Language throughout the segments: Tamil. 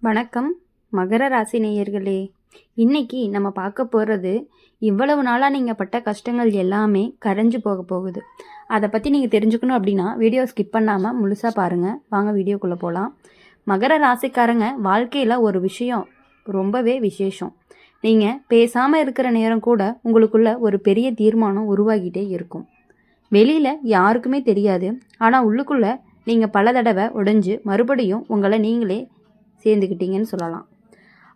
வணக்கம் மகர ராசி நேயர்களே. இன்னைக்கு நம்ம பார்க்க போகிறது இவ்வளவு நாளாக நீங்கள் பட்ட கஷ்டங்கள் எல்லாமே கரைஞ்சு போக போகுது. அதை பற்றி நீங்கள் தெரிஞ்சுக்கணும் அப்படின்னா வீடியோ ஸ்கிப் பண்ணாமல் முழுசாக பாருங்கள். வாங்க வீடியோக்குள்ளே போகலாம். மகர ராசிக்காரங்க வாழ்க்கையில் ஒரு விஷயம் ரொம்பவே விசேஷம். நீங்கள் பேசாமல் இருக்கிற நேரம் கூட உங்களுக்குள்ள ஒரு பெரிய தீர்மானம் உருவாகிட்டே இருக்கும். வெளியில் யாருக்குமே தெரியாது, ஆனால் உள்ளுக்குள்ளே நீங்கள் பல தடவை உடைஞ்சு மறுபடியும் உங்களை நீங்களே சேர்ந்துக்கிட்டீங்கன்னு சொல்லலாம்.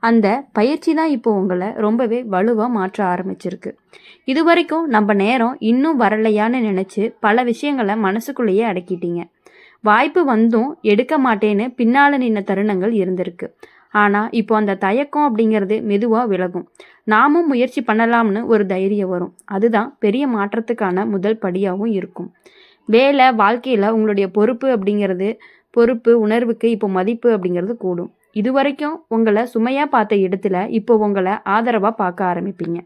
அந்த பயிற்சி தான் இப்போ உங்களை ரொம்பவே வலுவாக மாற்ற ஆரம்பிச்சிருக்கு. இது வரைக்கும் நம்ம நேரம் இன்னும் வரலையான்னு நினச்சி பல விஷயங்களை மனசுக்குள்ளேயே அடக்கிட்டீங்க. வாய்ப்பு வந்தும் எடுக்க மாட்டேன்னு பின்னால் நின்ன தருணங்கள் இருந்திருக்கு. ஆனால் இப்போ அந்த தயக்கம் அப்படிங்கிறது மெதுவாக விலகும். நாமும் முயற்சி பண்ணலாம்னு ஒரு தைரியம் வரும். அதுதான் பெரிய மாற்றத்துக்கான முதல் படியாகவும் இருக்கும். வேலை வாழ்க்கையில் உங்களுடைய பொறுப்பு உணர்வுக்கு இப்போ மதிப்பு அப்படிங்கிறது கூடும். இது வரைக்கும் உங்களை சுமையாக பார்த்த இடத்துல இப்போ உங்களை ஆதரவாக பார்க்க ஆரம்பிப்பீங்க.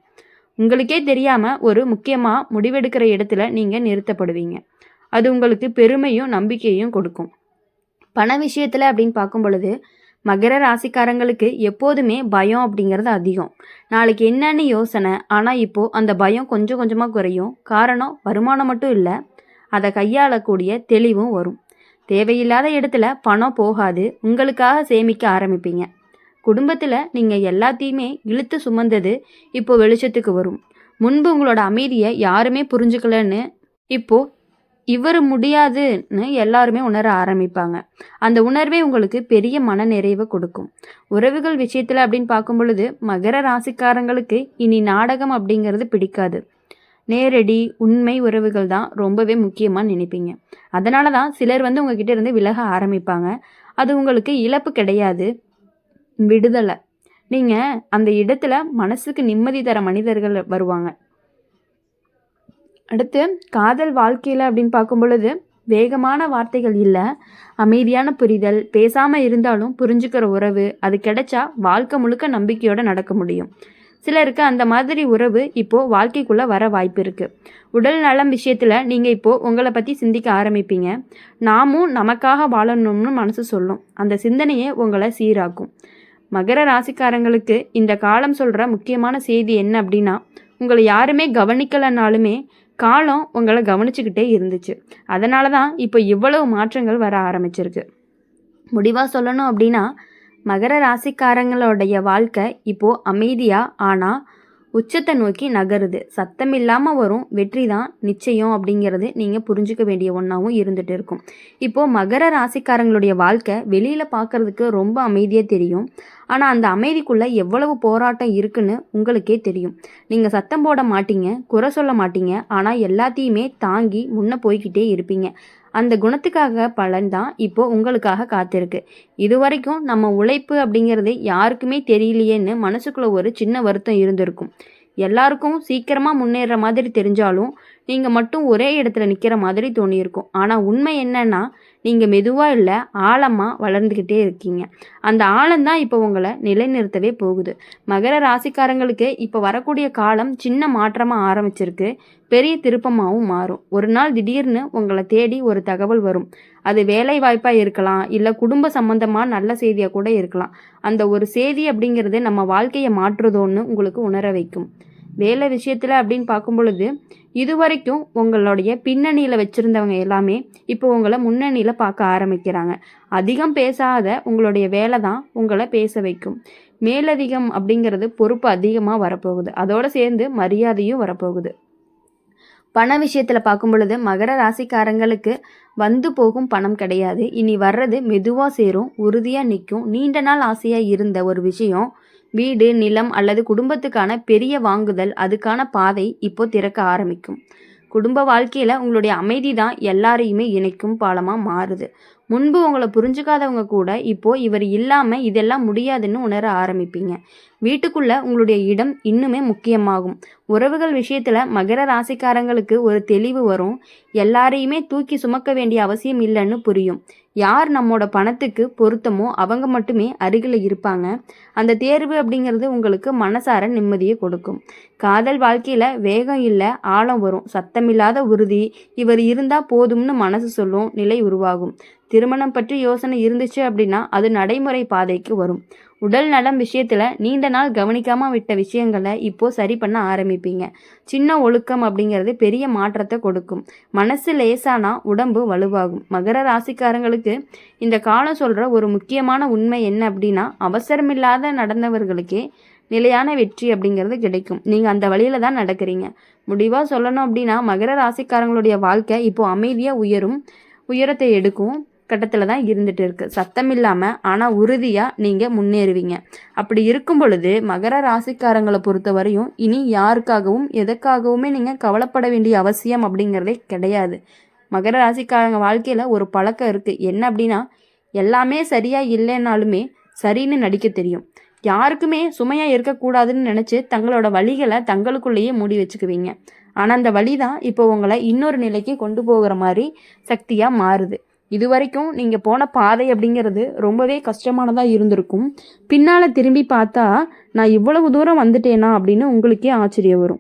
உங்களுக்கே தெரியாமல் ஒரு முக்கியமாக முடிவெடுக்கிற இடத்துல நீங்கள் நிறுத்தப்படுவீங்க. அது உங்களுக்கு பெருமையும் நம்பிக்கையும் கொடுக்கும். பண விஷயத்தில் அப்படின்னு பார்க்கும் பொழுது மகர ராசிக்காரங்களுக்கு எப்போதுமே பயம் அப்படிங்கிறது அதிகம். நாளைக்கு என்னன்னு யோசனை, ஆனால் இப்போது அந்த பயம் கொஞ்சம் கொஞ்சமாக குறையும். காரணம் வருமானம் மட்டும் இல்லை, அதை கையாளக்கூடிய தெளிவும் வரும். தேவையில்லாத இடத்துல பணம் போகாது, உங்களுக்காக சேமிக்க ஆரம்பிப்பீங்க. குடும்பத்தில் நீங்கள் எல்லாத்தையுமே இழுத்து சுமந்தது இப்போ வெளிச்சத்துக்கு வரும். முன்பு உங்களோட அமைதியை யாருமே புரிஞ்சுக்கலன்னு இப்போது இவர் முடியாதுன்னு எல்லாருமே உணர ஆரம்பிப்பாங்க. அந்த உணர்வே உங்களுக்கு பெரிய மன நிறைவை கொடுக்கும். உறவுகள் விஷயத்தில் அப்படின்னு பார்க்கும் பொழுது மகர ராசிக்காரங்களுக்கு இனி நாடகம் அப்படிங்கிறது பிடிக்காது. நேரடி உண்மை உறவுகள் தான் ரொம்பவே முக்கியமாக நினைப்பீங்க. அதனால தான் சிலர் உங்ககிட்ட இருந்து விலக ஆரம்பிப்பாங்க. அது உங்களுக்கு இழப்பு கிடையாது, விடுதலை. நீங்கள் அந்த இடத்துல மனசுக்கு நிம்மதி தர மனிதர்கள் வருவாங்க. அடுத்து காதல் வாழ்க்கையில் அப்படின்னு பார்க்கும் பொழுது வேகமான வார்த்தைகள் இல்லை, அமைதியான புரிதல். பேசாமல் இருந்தாலும் புரிஞ்சுக்கிற உறவு அது கிடைச்சா வாழ்க்கை முழுக்க நம்பிக்கையோடு நடக்க முடியும். சிலருக்கு அந்த மாதிரி உறவு இப்போது வாழ்க்கைக்குள்ளே வர வாய்ப்பு இருக்குது. உடல் நலம் விஷயத்தில் நீங்கள் இப்போது உங்களை பற்றி சிந்திக்க ஆரம்பிப்பீங்க. நாமும் நமக்காக வாழணும்னு மனசு சொல்லும். அந்த சிந்தனையே உங்களை சீராக்கும். மகர ராசிக்காரங்களுக்கு இந்த காலம் சொல்கிற முக்கியமான செய்தி என்ன அப்படின்னா, உங்களை யாருமே கவனிக்கலைனாலுமே காலம் உங்களை கவனிச்சுக்கிட்டே இருந்துச்சு. அதனால தான் இப்போ இவ்வளவு மாற்றங்கள் வர ஆரம்பிச்சிருக்கு. முடிவாக சொல்லணும் அப்படின்னா மகர ராசிக்காரங்களுடைய வாழ்க்கை இப்போது அமைதியாக ஆனால் உச்சத்தை நோக்கி நகருது. சத்தம் இல்லாமல் வரும் வெற்றி தான் நிச்சயம் அப்படிங்கிறது நீங்கள் புரிஞ்சுக்க வேண்டிய ஒன்றாவும் இருந்துகிட்டு இருக்கும். இப்போது மகர ராசிக்காரங்களுடைய வாழ்க்கை வெளியில் பார்க்குறதுக்கு ரொம்ப அமைதியாக தெரியும். ஆனால் அந்த அமைதிக்குள்ளே எவ்வளவு போராட்டம் இருக்குன்னு உங்களுக்கே தெரியும். நீங்கள் சத்தம் போட மாட்டீங்க, குறை சொல்ல மாட்டீங்க, ஆனால் எல்லாத்தையுமே தாங்கி முன்னே போய்கிட்டே இருப்பீங்க. அந்த குணத்துக்காக பலன் தான் இப்போ உங்களுக்காக காத்திருக்கு. இது வரைக்கும் நம்ம உழைப்பு அப்படிங்கிறது யாருக்குமே தெரியலையேன்னு மனசுக்குள்ளே ஒரு சின்ன வருத்தம் இருந்திருக்கும். எல்லாருக்கும் சீக்கிரமாக முன்னேற மாதிரி தெரிஞ்சாலும் நீங்கள் மட்டும் ஒரே இடத்துல நிற்கிற மாதிரி தோணியிருக்கும். ஆனால் உண்மை என்னன்னா, நீங்கள் மெதுவாக இல்லை, ஆழமாக வளர்ந்துக்கிட்டே இருக்கீங்க. அந்த ஆழம்தான் இப்போ உங்களை நிலைநிறுத்தவே போகுது. மகர ராசிக்காரங்களுக்கு இப்போ வரக்கூடிய காலம் சின்ன மாற்றமாக ஆரம்பிச்சிருக்கு, பெரிய திருப்பமாகவும் மாறும். ஒரு நாள் திடீர்னு உங்களை தேடி ஒரு தகவல் வரும். அது வேலை வாய்ப்பாக இருக்கலாம், இல்லை குடும்ப சம்பந்தமாக நல்ல செய்தியாக கூட இருக்கலாம். அந்த ஒரு செய்தி அப்படிங்கிறது நம்ம வாழ்க்கையை மாற்றுதோன்னு உங்களுக்கு உணர வைக்கும். வேலை விஷயத்தில் அப்படின்னு பார்க்கும் பொழுது இது வரைக்கும் உங்களுடைய பின்னணியில் வச்சுருந்தவங்க எல்லாமே இப்போ உங்களை முன்னணியில் பார்க்க ஆரம்பிக்கிறாங்க. அதிகம் பேசாத உங்களுடைய வேலை தான் உங்களை பேச வைக்கும். மேலதிகம் அப்படிங்கிறது பொறுப்பு அதிகமாக வரப்போகுது, அதோடு சேர்ந்து மரியாதையும் வரப்போகுது. பண விஷயத்தில் பார்க்கும் பொழுது மகர ராசிக்காரங்களுக்கு வந்து போகும் பணம் கிடையாது. இனி வர்றது மெதுவாக சேரும், உறுதியாக நிற்கும். நீண்ட நாள் ஆசையாக இருந்த ஒரு விஷயம், வீடு, நிலம் அல்லது குடும்பத்துக்கான பெரிய வாங்குதல், அதுக்கான பாதை இப்போ திறக்க ஆரம்பிக்கும். குடும்ப வாழ்க்கையில் உங்களுடைய அமைதி தான் எல்லாரையுமே இணைக்கும் பாலமாக மாறுது. முன்பு உங்களை புரிஞ்சுக்காதவங்க கூட இப்போது இவர் இல்லாமல் இதெல்லாம் முடியாதுன்னு உணர ஆரம்பிப்பீங்க. வீட்டுக்குள்ள உங்களுடைய இடம் இன்னுமே முக்கியமாகும். உறவுகள் விஷயத்துல மகர ராசிக்காரங்களுக்கு ஒரு தெளிவு வரும். எல்லாரையுமே தூக்கி சுமக்க வேண்டிய அவசியம் இல்லைன்னு புரியும். யார் நம்மோட பணத்துக்கு பொருத்தமோ அவங்க மட்டுமே அருகில் இருப்பாங்க. அந்த தேர்வு அப்படிங்கிறது உங்களுக்கு மனசார நிம்மதியை கொடுக்கும். காதல் வாழ்க்கையில வேகம் இல்லை, ஆழம் வரும். சத்தமில்லாத உறுதி, இவர் இருந்தா போதும்னு மனசு சொல்லும் நிலை உருவாகும். திருமணம் பற்றி யோசனை இருந்துச்சு அப்படின்னா அது நடைமுறை பாதைக்கு வரும். உடல் நலம் விஷயத்துல நீண்ட நாள் கவனிக்காம விட்ட விஷயங்களை இப்போ சரி பண்ண ஆரம்பிப்பீங்க. சின்ன ஒழுக்கம் அப்படிங்கிறது பெரிய மாற்றத்தை கொடுக்கும். மனசு லேசானா உடம்பு வலுவாகும். மகர ராசிக்காரங்களுக்கு இந்த காலம் சொல்ற ஒரு முக்கியமான உண்மை என்ன அப்படின்னா, அவசரமில்லாத நடந்தவர்களுக்கே நிலையான வெற்றி அப்படிங்கிறது கிடைக்கும். நீங்க அந்த வழியில தான் நடக்கிறீங்க. முடிவா சொல்லணும் அப்படின்னா, மகர ராசிக்காரங்களுடைய வாழ்க்கை இப்போ அமைதியா உயரத்தை எடுக்கும் கட்டத்தில் தான் இருந்துட்டு இருக்கு. சத்தம் இல்லாமல் ஆனால் உறுதியாக நீங்கள் முன்னேறுவீங்க. அப்படி இருக்கும் பொழுது மகர ராசிக்காரங்களை பொறுத்த வரையும் இனி யாருக்காகவும் எதற்காகவுமே நீங்கள் கவலைப்பட வேண்டிய அவசியம் அப்படிங்கிறதே கிடையாது. மகர ராசிக்காரங்க வாழ்க்கையில் ஒரு பழக்கம் இருக்குது. என்ன அப்படின்னா, எல்லாமே சரியாக இல்லைன்னாலுமே சரின்னு நடிக்க தெரியும். யாருக்குமே சுமையாக இருக்கக்கூடாதுன்னு நினச்சி தங்களோட வழிகளை தங்களுக்குள்ளேயே மூடி வச்சுக்குவீங்க. ஆனால் அந்த வழி தான் இப்போ உங்களை இன்னொரு நிலைக்கு கொண்டு போகிற மாதிரி சக்தியாக மாறுது. இது வரைக்கும் நீங்கள் போன பாதை அப்படிங்கிறது ரொம்பவே கஷ்டமானதாக இருந்திருக்கும். பின்னால் திரும்பி பார்த்தா நான் இவ்வளவு தூரம் வந்துட்டேனா அப்படின்னு உங்களுக்கே ஆச்சரியம் வரும்.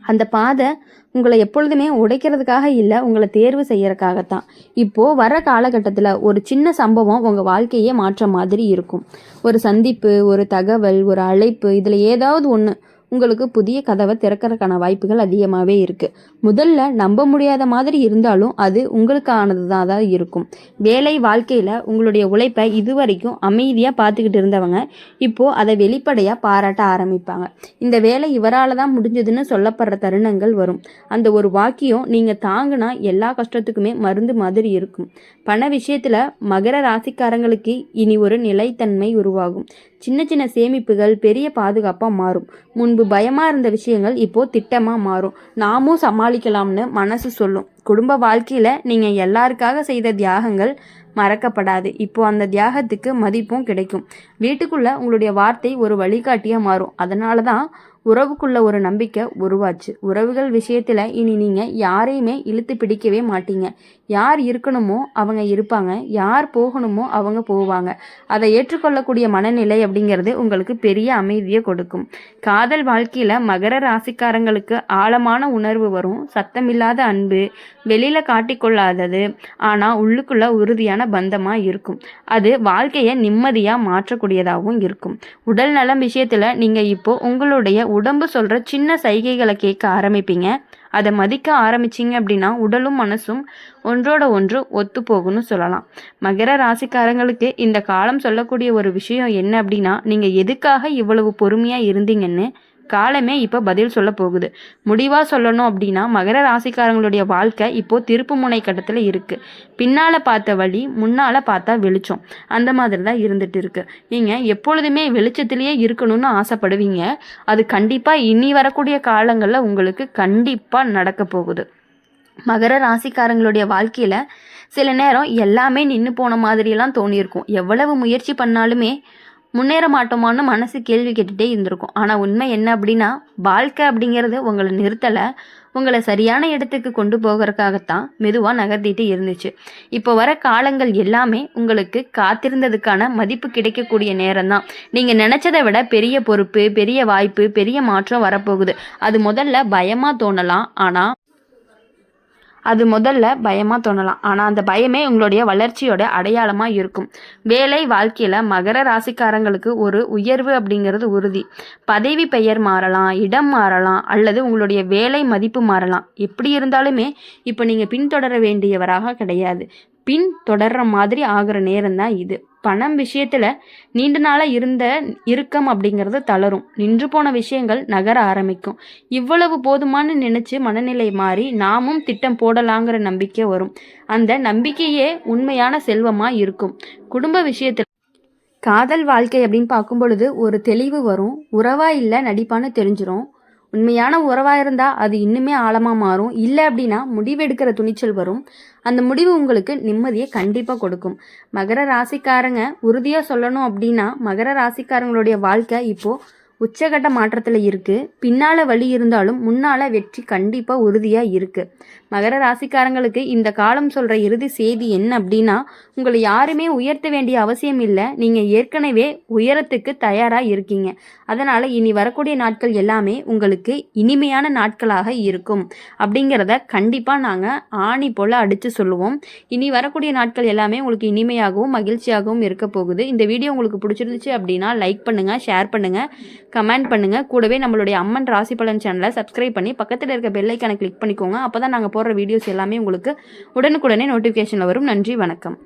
அந்த பாதை உங்களை எப்பொழுதுமே உடைக்கிறதுக்காக இல்லை, உங்களை தேர்வு செய்யறதுக்காகத்தான். இப்போது வர காலகட்டத்தில் ஒரு சின்ன சம்பவம் உங்கள் வாழ்க்கையே மாற்ற மாதிரி இருக்கும். ஒரு சந்திப்பு, ஒரு தகவல், ஒரு அழைப்பு, இதில் ஏதாவது ஒன்று உங்களுக்கு புதிய கதவை திறக்கிறதுக்கான வாய்ப்புகள் அதிகமாகவே இருக்குது. முதல்ல நம்ப முடியாத மாதிரி இருந்தாலும் அது உங்களுக்கானது தான் இருக்கும். வேலை வாழ்க்கையில் உங்களுடைய உழைப்பை இதுவரைக்கும் அமைதியாக பார்த்துக்கிட்டு இருந்தவங்க இப்போது அதை வெளிப்படையாக பாராட்ட ஆரம்பிப்பாங்க. இந்த வேலை இவரால் தான் முடிஞ்சதுன்னு சொல்லப்படுற தருணங்கள் வரும். அந்த ஒரு வாக்கியம் நீங்கள் தாங்கினா எல்லா கஷ்டத்துக்குமே மருந்து மாதிரி இருக்கும். பண விஷயத்தில் மகர ராசிக்காரங்களுக்கு இனி ஒரு நிலைத்தன்மை உருவாகும். சின்ன சின்ன சேமிப்புகள் பெரிய பாதுகாப்பாக மாறும். முன்பு பயமாக இருந்த விஷயங்கள் இப்போது திட்டமாக மாறும். நாமும் சமாளிக்கலாம்னு மனசு சொல்லும். குடும்ப வாழ்க்கையில் நீங்கள் எல்லாருக்காக செய்த தியாகங்கள் மறக்கப்படாது. இப்போ அந்த தியாகத்துக்கு மதிப்பும் கிடைக்கும். வீட்டுக்குள்ளே உங்களுடைய வார்த்தை ஒரு வழிகாட்டியாக மாறும். அதனால தான் உறவுக்குள்ள ஒரு நம்பிக்கை உருவாச்சு. உறவுகள் விஷயத்தில் இனி நீங்கள் யாரையுமே இழுத்து பிடிக்கவே மாட்டீங்க. யார் இருக்கணுமோ அவங்க இருப்பாங்க, யார் போகணுமோ அவங்க போவாங்க. அதை ஏற்றுக்கொள்ளக்கூடிய மனநிலை அப்படிங்கிறது உங்களுக்கு பெரிய அமைதியை கொடுக்கும். காதல் வாழ்க்கையில் மகர ராசிக்காரங்களுக்கு ஆழமான உணர்வு வரும். சத்தமில்லாத அன்பு, வெளியில் காட்டிக்கொள்ளாதது, ஆனால் உள்ளுக்குள்ள உறுதியான பந்தமாக இருக்கும். அது வாழ்க்கையை நிம்மதியாக மாற்றக்கூடியதாகவும் இருக்கும். உடல் நலம் விஷயத்தில் நீங்கள் இப்போ உங்களுடைய உடம்பு சொல்கிற சின்ன சைகைகளை கேட்க ஆரம்பிப்பீங்க. அதை மதிக்க ஆரம்பிச்சிங்க அப்படின்னா உடலும் மனசும் ஒன்றோட ஒன்று ஒத்து போகும்னு சொல்லலாம். மகர ராசிக்காரங்களுக்கு இந்த காலம் சொல்லக்கூடிய ஒரு விஷயம் என்ன அப்படின்னா, நீங்கள் எதுக்காக இவ்வளவு பொறுமையாக இருந்தீங்கன்னு காலமே இப்போ பதில் சொல்ல போகுது. முடிவாக சொல்லணும் அப்படின்னா, மகர ராசிக்காரங்களுடைய வாழ்க்கை இப்போது திருப்பு முனை கட்டத்தில் இருக்குது. பின்னால் பார்த்த வழி, முன்னால் பார்த்தா வெளிச்சம், அந்த மாதிரி தான் இருந்துட்டு இருக்கு. நீங்கள் எப்பொழுதுமே வெளிச்சத்திலேயே இருக்கணும்னு ஆசைப்படுவீங்க. அது கண்டிப்பாக இனி வரக்கூடிய காலங்களில் உங்களுக்கு கண்டிப்பாக நடக்க போகுது. மகர ராசிக்காரங்களுடைய வாழ்க்கையில் சில நேரம் எல்லாமே நின்று போன மாதிரியெல்லாம் தோணியிருக்கும். எவ்வளவு முயற்சி பண்ணாலுமே முன்னேற மாட்டோமான்னு மனசு கேள்வி கேட்டுகிட்டே இருந்திருக்கும். ஆனால் உண்மை என்ன அப்படின்னா, வாழ்க்கை அப்படிங்கிறது உங்களை நிறுத்தலை, உங்களை சரியான இடத்துக்கு கொண்டு போகிறதுக்காகத்தான் மெதுவாக நகர்த்திட்டு இருந்துச்சு. இப்போ வர காலங்கள் எல்லாமே உங்களுக்கு காத்திருந்ததுக்கான மதிப்பு கிடைக்கக்கூடிய நேரம் தான். நீங்கள் நினச்சதை விட பெரிய பொறுப்பு, பெரிய வாய்ப்பு, பெரிய மாற்றம் வரப்போகுது. அது முதல்ல பயமாக தோணலாம், ஆனால் அந்த பயமே உங்களுடைய வளர்ச்சியோட அடையாளமாக இருக்கும். வேலை வாழ்க்கையில் மகர ராசிக்காரங்களுக்கு ஒரு உயர்வு அப்படிங்கிறது உறுதி. பதவி பெயர் மாறலாம், இடம் மாறலாம், அல்லது உங்களுடைய வேலை மதிப்பு மாறலாம். எப்படி இருந்தாலுமே இப்போ நீங்கள் பின்தொடர வேண்டியவராக கிடையாது, தொடர்ற மாதிரி ஆகிற நேரம் தான் இது. பணம் விஷயத்தில் நீண்ட நாளாக இருந்த இறுக்கம் அப்படிங்கிறது தளரும். நின்று போன விஷயங்கள் நகர ஆரம்பிக்கும். இவ்வளவு போதுமானு நினச்சி மனநிலை மாறி நாமும் திட்டம் போடலாங்கிற நம்பிக்கை வரும். அந்த நம்பிக்கையே உண்மையான செல்வமாக இருக்கும். குடும்ப விஷயத்தில் காதல் வாழ்க்கை அப்படின்னு பார்க்கும் பொழுது ஒரு தெளிவு வரும். உறவா இல்லை நடிப்பான்னு தெரிஞ்சிடும். உண்மையான உறவாக இருந்தால் அது இன்னுமே ஆழமாக மாறும். இல்லை அப்படின்னா முடிவெடுக்கிற துணிச்சல் வரும். அந்த முடிவு உங்களுக்கு நிம்மதியை கண்டிப்பாக கொடுக்கும். மகர ராசிக்காரங்க உறுதியாக சொல்லணும் அப்படின்னா, மகர ராசிக்காரங்களுடைய வாழ்க்கை இப்போது உச்சகட்ட மாற்றத்தில் இருக்குது. பின்னால் வழி இருந்தாலும் முன்னால் வெற்றி கண்டிப்பாக உறுதியாக இருக்குது. மகர ராசிக்காரங்களுக்கு இந்த காலம் சொல்கிற இறுதி செய்தி என்ன அப்படின்னா, உங்களை யாருமே உயர்த்த வேண்டிய அவசியம் இல்லை. நீங்கள் ஏற்கனவே உயரத்துக்கு தயாராக இருக்கீங்க. அதனால் இனி வரக்கூடிய நாட்கள் எல்லாமே உங்களுக்கு இனிமையான நாட்களாக இருக்கும் அப்படிங்கிறத கண்டிப்பாக நாங்கள் ஆணி போல் அடித்து சொல்லுவோம். இனி வரக்கூடிய நாட்கள் எல்லாமே உங்களுக்கு இனிமையாகவும் மகிழ்ச்சியாகவும் இருக்க போகுது. இந்த வீடியோ உங்களுக்கு பிடிச்சிருந்துச்சு அப்படின்னா லைக் பண்ணுங்கள், ஷேர் பண்ணுங்கள், கமெண்ட் பண்ணுங்கள். கூடவே நம்மளுடைய அம்மன் ராசி பலன் சேனலை சப்ஸ்கிரைப் பண்ணி பக்கத்தில் இருக்க பெல் ஐக்கானை கிளிக் பண்ணிக்கோங்க. அப்போ தான் நாங்கள் போடுற வீடியோஸ் எல்லாமே உங்களுக்கு உடனுக்குடனே நோட்டிஃபிகேஷனில் வரும். நன்றி, வணக்கம்.